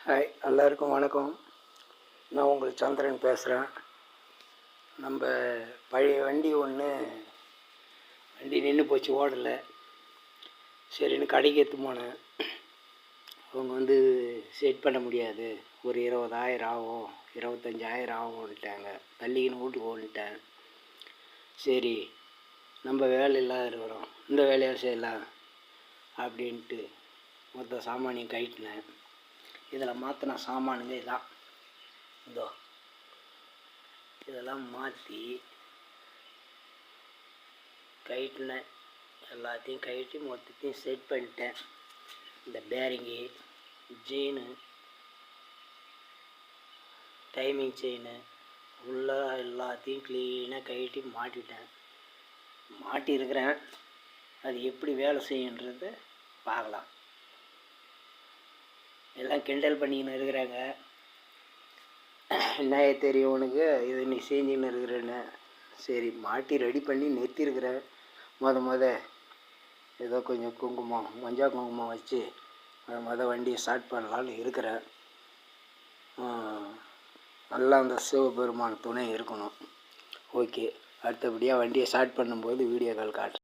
Hi, எல்லாருக்கும் வணக்கம். நான் உங்கள் சந்திரன் பேசுகிறேன். நம்ம பழைய வண்டி நின்று போச்சு, ஓடலை. சரின்னு கடைக்கு எடுத்து போனேன். அவங்க செட் பண்ண முடியாது, ஒரு 20,000 ஆகும், 25,000 ஆகும்ட்டாங்க. தள்ளிக்கின்னு வீட்டுக்கு ஓடிட்டேன். சரி, நம்ம வேலை இல்லாத இருக்கிறோம், இந்த வேலையாக செய்யலாம் அப்படின்ட்டு மொத்த சாமானியம் கட்டினேன். இதில் மாற்றின சாமானுங்க இதான். இதெல்லாம் மாற்றி கட்டினேன். எல்லாத்தையும் கட்டி மொத்தத்தையும் செட் பண்ணிட்டேன். இந்த பேரிங்கு, செயினு, டைமிங் செயினு ஃபுல்லாக எல்லாத்தையும் க்ளீனாக கட்டி மாட்டிட்டேன். மாட்டியிருக்கிறேன். அது எப்படி வேலை செய்யுன்றது பார்க்கலாம். எல்லாம் கிண்டல் பண்ணிக்கின்னு இருக்கிறாங்க. என்ன தெரியும் உனக்கு, இது நீ செஞ்சுன்னு இருக்கிறேன்னு. சரி, மாட்டி ரெடி பண்ணி நிறுத்தியிருக்கிறேன். ஏதோ கொஞ்சம் குங்குமம், மஞ்சள் குங்குமம் வச்சு வண்டியை ஸ்டார்ட் பண்ணலான்னு இருக்கிறேன். நல்லா அந்த சிவபெருமான் துணை இருக்கணும். ஓகே, அடுத்தபடியாக வண்டியை ஸ்டார்ட் பண்ணும்போது வீடியோ கால் காட்டுறேன்.